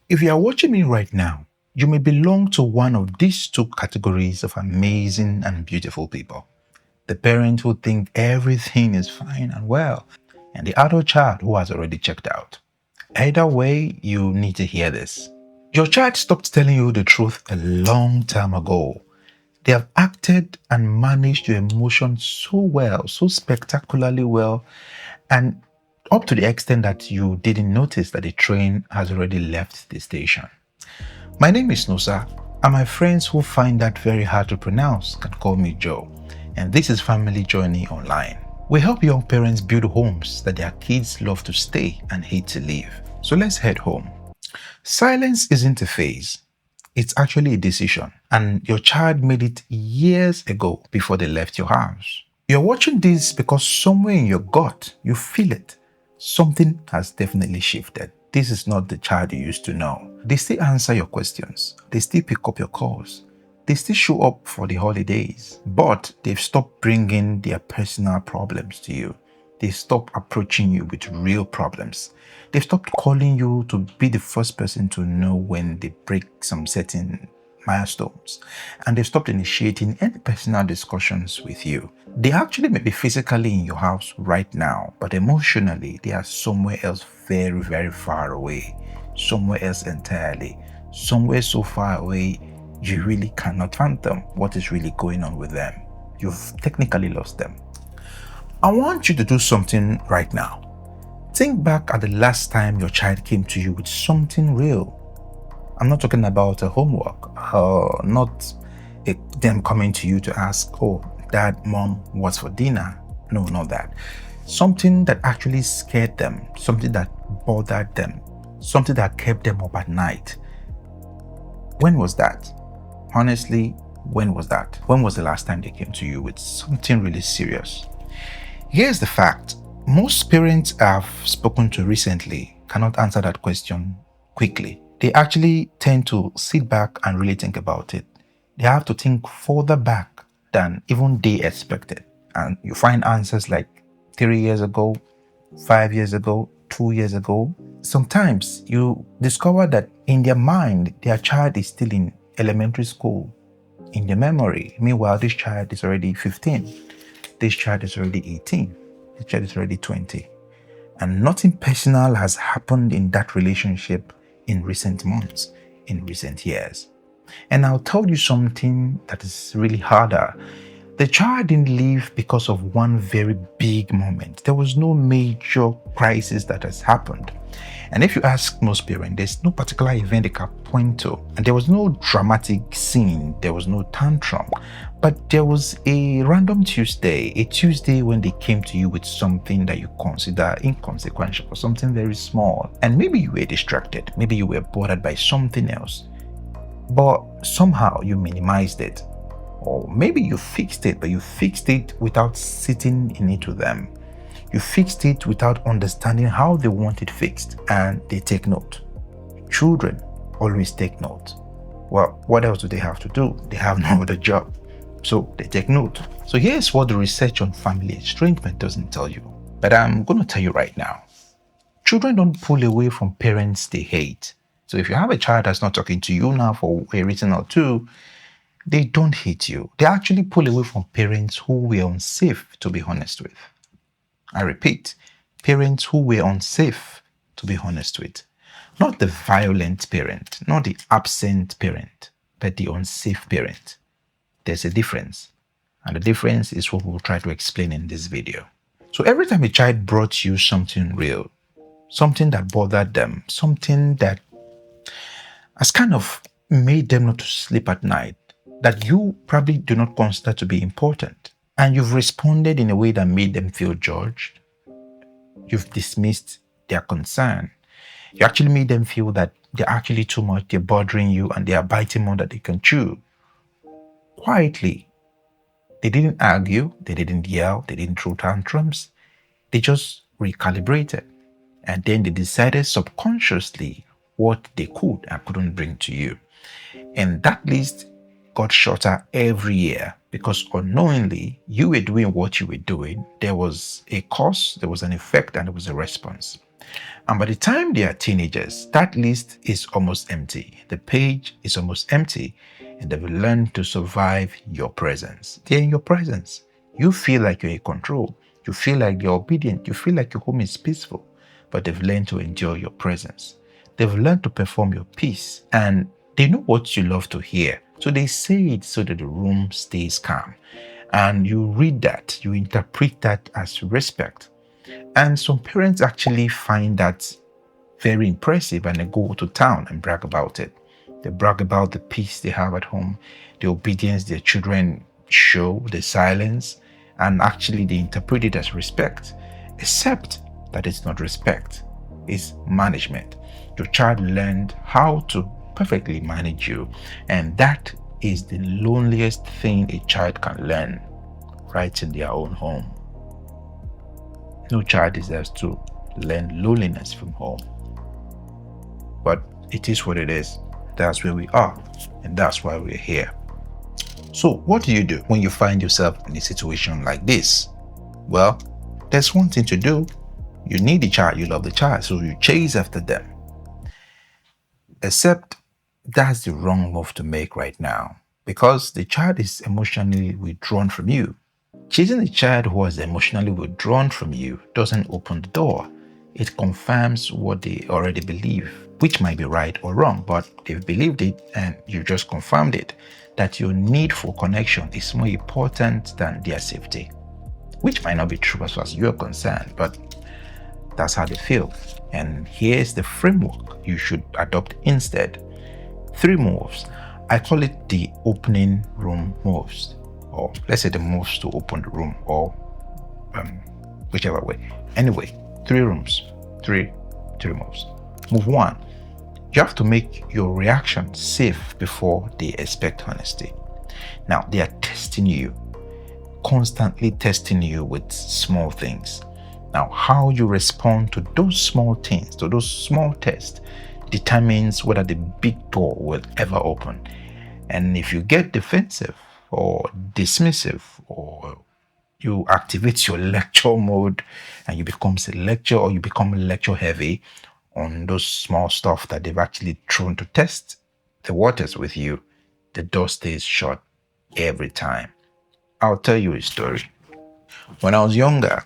If you are watching me right now, you may belong to one of these two categories of amazing and beautiful people. The parent who think everything is fine and well, and the adult child who has already checked out. Either way, you need to hear this. Your child stopped telling you the truth a long time ago. They have acted and managed your emotions so well, so spectacularly well, and up to the extent that you didn't notice that the train has already left the station. My name is Nosa, and my friends who find that very hard to pronounce can call me Joe, and this is Family Journey Online. We help young parents build homes that their kids love to stay and hate to leave. So let's head home. Silence isn't a phase, it's actually a decision, and your child made it years ago before they left your house. You're watching this because somewhere in your gut, you feel it. Something has definitely shifted. This is not the child you used to know. They still answer your questions. They still pick up your calls. They still show up for the holidays. But they've stopped bringing their personal problems to you. They stop approaching you with real problems. They've stopped calling you to be the first person to know when they break some certain milestones. And they've stopped initiating any personal discussions with you. They actually may be physically in your house right now, but emotionally, they are somewhere else very, very far away. Somewhere else entirely. Somewhere so far away, you really cannot fathom what is really going on with them. You've technically lost them. I want you to do something right now. Think back at the last time your child came to you with something real. I'm not talking about a homework, not them coming to you to ask, oh, dad, mom, what's for dinner? No, not that. Something that actually scared them, something that bothered them, something that kept them up at night. When was that? Honestly, when was that? When was the last time they came to you with something really serious? Here's the fact. Most parents I've spoken to recently cannot answer that question quickly. They actually tend to sit back and really think about it. They have to think further back than even they expected. And you find answers like 3 years ago, 5 years ago, 2 years ago. Sometimes you discover that in their mind, their child is still in elementary school, in their memory. Meanwhile, this child is already 15. This child is already 18. This child is already 20. And nothing personal has happened in that relationship in recent months, in recent years. And I'll tell you something that is really harder. The child didn't leave because of one very big moment. There was no major crisis that has happened. And if you ask most parents, there's no particular event they can point to. And there was no dramatic scene, there was no tantrum. But there was a random Tuesday, a Tuesday when they came to you with something that you consider inconsequential or something very small. And maybe you were distracted, maybe you were bothered by something else. But somehow you minimized it. Or maybe you fixed it, but you fixed it without sitting in it with them. You fixed it without understanding how they want it fixed, and they take note. Children always take note. Well, what else do they have to do? They have no other job. So they take note. So here's what the research on family estrangement doesn't tell you. But I'm going to tell you right now. Children don't pull away from parents they hate. So if you have a child that's not talking to you now for a reason or two, they don't hate you. They actually pull away from parents who were unsafe, to be honest with. I repeat, parents who were unsafe, to be honest with. Not the violent parent, not the absent parent, but the unsafe parent. There's a difference. And the difference is what we'll try to explain in this video. So every time a child brought you something real, something that bothered them, something that has kind of made them not to sleep at night, that you probably do not consider to be important, and you've responded in a way that made them feel judged, you've dismissed their concern, you actually made them feel that they're actually too much, they're bothering you, and they are biting more than they can chew. Quietly, they didn't argue, they didn't yell, they didn't throw tantrums, they just recalibrated. And then they decided subconsciously what they could and couldn't bring to you. And that list got shorter every year because unknowingly you were doing what you were doing. There was a cause, there was an effect, and there was a response. And by the time they are teenagers, that list is almost empty. The page is almost empty, and they've learned to survive your presence. They're in your presence. You feel like you're in control. You feel like you're obedient. You feel like your home is peaceful. But they've learned to enjoy your presence. They've learned to perform your peace. And they know what you love to hear. So they say it so that the room stays calm. And you read that, you interpret that as respect. And some parents actually find that very impressive and they go to town and brag about it. They brag about the peace they have at home, the obedience their children show, the silence, and actually they interpret it as respect, except that it's not respect, it's management. Your child learned how to perfectly manage you, and that is the loneliest thing a child can learn right in their own home. No child deserves to learn loneliness from home. But it is what it is. That's where we are, and that's why we're here. So, what do you do when you find yourself in a situation like this? Well, there's one thing to do. You need the child, you love the child, so you chase after them. Except that's the wrong move to make right now because the child is emotionally withdrawn from you. Chasing a child who is emotionally withdrawn from you doesn't open the door. It confirms what they already believe, which might be right or wrong, but they've believed it and you just confirmed it, that your need for connection is more important than their safety, which might not be true as far as you're concerned, but that's how they feel. And here's the framework you should adopt instead. 3 moves. I call it the opening room moves, or let's say the moves to open the room, or whichever way. Anyway, 3 rooms, three moves. Move 1. You have to make your reaction safe before they expect honesty. Now, they are testing you, constantly testing you with small things. Now, how you respond to those small things, to those small tests, determines whether the big door will ever open. And if you get defensive or dismissive, or you activate your lecture mode and you become a lecture, or you become lecture heavy on those small stuff that they've actually thrown to test the waters with you, the door stays shut every time. I'll tell you a story. When I was younger,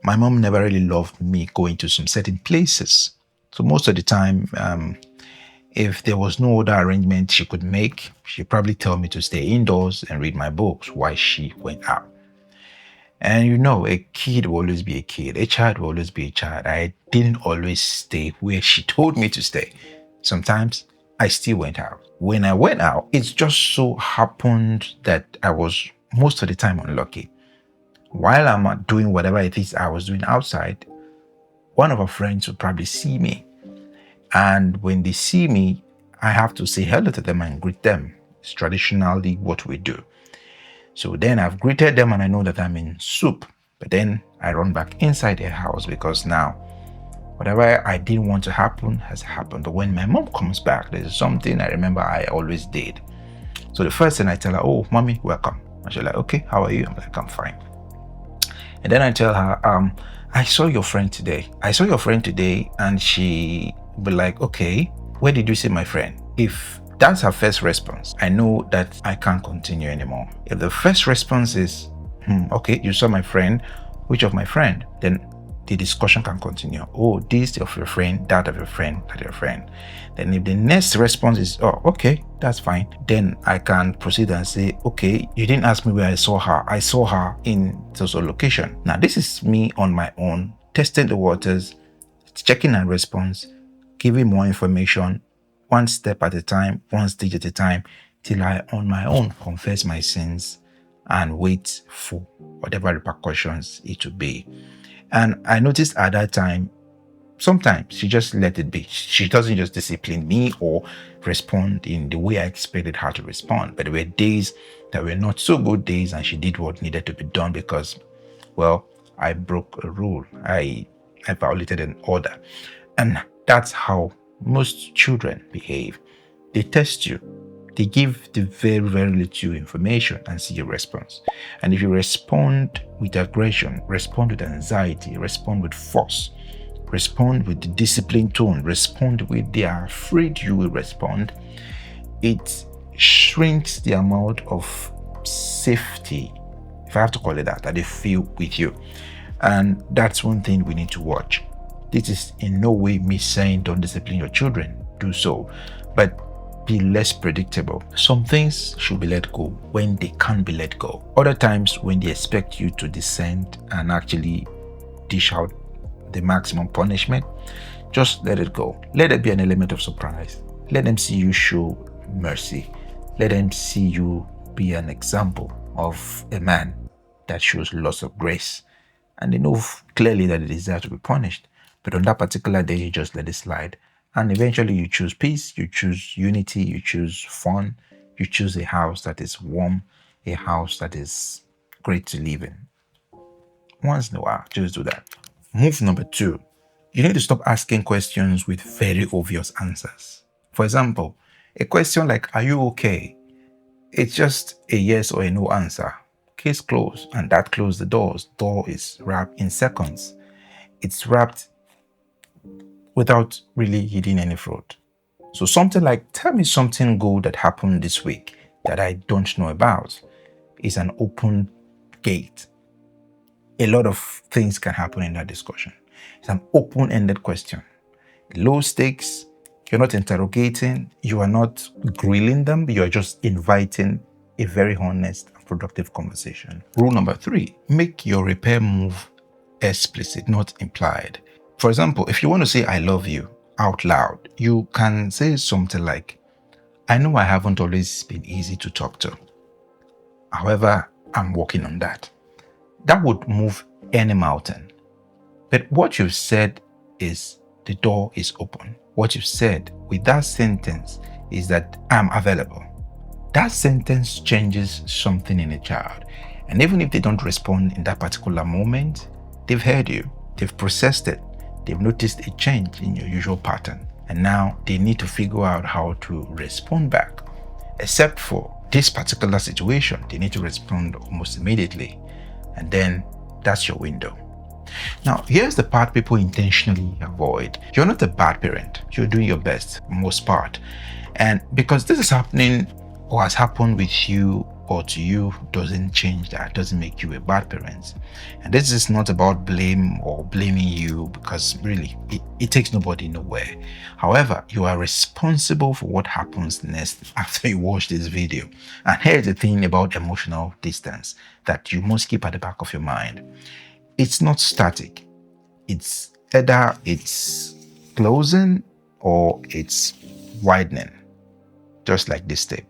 my mom never really loved me going to some certain places. So most of the time, if there was no other arrangement she could make, she'd probably tell me to stay indoors and read my books while she went out. And you know, a kid will always be a kid. A child will always be a child. I didn't always stay where she told me to stay. Sometimes I still went out. When I went out, it just so happened that I was most of the time unlucky. While I'm doing whatever it is I was doing outside, one of our friends would probably see me. And when they see me, I have to say hello to them and greet them. It's traditionally what we do. So then I've greeted them and I know that I'm in soup. But then I run back inside their house because now whatever I didn't want to happen has happened. But when my mom comes back, there's something I remember I always did. So the first thing I tell her, "Oh, mommy, welcome." And she's like, "Okay, how are you?" I'm like, "I'm fine." And then I tell her, "I saw your friend today. And she be like, "Okay, where did you see my friend?" If that's her first response, I know that I can't continue anymore. If the first response is, "Okay, you saw my friend, which of my friend?" Then the discussion can continue. "Oh, this of your friend, that of your friend, that of your friend." Then if the next response is, "Oh, okay, that's fine," then I can proceed and say, "Okay, you didn't ask me where I saw her. I saw her in social location." Now, this is me on my own, testing the waters, checking her response, giving more information, one step at a time, one stage at a time, till I on my own confess my sins and wait for whatever repercussions it will be. And I noticed at that time, sometimes she just let it be. She doesn't just discipline me or respond in the way I expected her to respond. But there were days that were not so good days, and she did what needed to be done because, well, I broke a rule. I violated an order. And that's how most children behave. They test you. They give the very, very little information and see your response. And if you respond with aggression, respond with anxiety, respond with force, respond with the disciplined tone, respond with they are afraid you will respond, it shrinks the amount of safety, if I have to call it that they feel with you. And that's one thing we need to watch. This is in no way me saying don't discipline your children, do so, but be less predictable. Some things should be let go when they can't be let go. Other times when they expect you to descend and actually dish out the maximum punishment, just let it go. Let it be an element of surprise. Let them see you show mercy. Let them see you be an example of a man that shows lots of grace. And they know clearly that they deserve to be punished. But on that particular day, you just let it slide. And eventually you choose peace, you choose unity, you choose fun, you choose a house that is warm, a house that is great to live in. Once in a while, just do that. Move number 2. You need to stop asking questions with very obvious answers. For example, a question like, are you okay? It's just a yes or a no answer. Case closed, and that closed the doors. Door is wrapped in seconds. It's wrapped without really hitting any fruit. So something like, tell me something good that happened this week that I don't know about, is an open gate. A lot of things can happen in that discussion. It's an open-ended question. Low stakes, you're not interrogating, you are not grilling them, you are just inviting a very honest and productive conversation. Rule number 3, make your repair move explicit, not implied. For example, if you want to say I love you out loud, you can say something like, I know I haven't always been easy to talk to. However, I'm working on that. That would move any mountain. But what you've said is the door is open. What you've said with that sentence is that I'm available. That sentence changes something in a child. And even if they don't respond in that particular moment, they've heard you, they've processed it, they've noticed a change in your usual pattern. And now they need to figure out how to respond back. Except for this particular situation, they need to respond almost immediately. And then that's your window. Now, here's the part people intentionally avoid. You're not a bad parent. You're doing your best, most part. And because this is happening or has happened with you or to you doesn't change that, doesn't make you a bad parent. And this is not about blame or blaming you, because really, it takes nobody nowhere. However, you are responsible for what happens next after you watch this video. And here's the thing about emotional distance that you must keep at the back of your mind. It's not static. It's either it's closing or it's widening, just like this tape.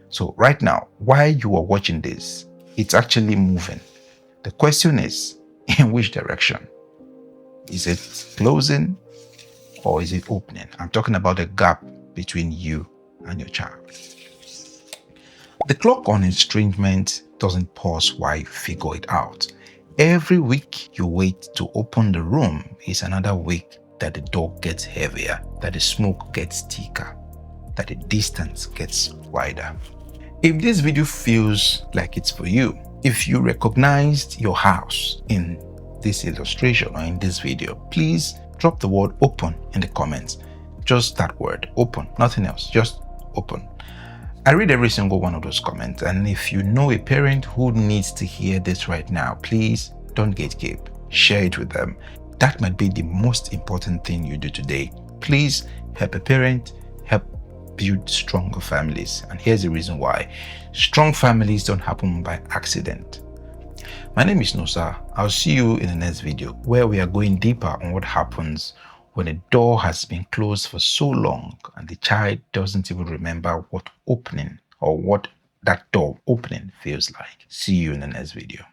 So right now, while you are watching this, it's actually moving. The question is, in which direction? Is it closing or is it opening? I'm talking about the gap between you and your child. The clock on estrangement doesn't pause while you figure it out. Every week you wait to open the room is another week that the door gets heavier, that the smoke gets thicker, that the distance gets wider. If this video feels like it's for you, if you recognized your house in this illustration or in this video, please drop the word open in the comments. Just that word, open, nothing else, just open. I read every single one of those comments, and if you know a parent who needs to hear this right now, please don't gatekeep. Share it with them. That might be the most important thing you do today. Please help a parent, help build stronger families. And here's the reason why. Strong families don't happen by accident. My name is Nosa. I'll see you in the next video where we are going deeper on what happens when a door has been closed for so long and the child doesn't even remember what opening or what that door opening feels like. See you in the next video.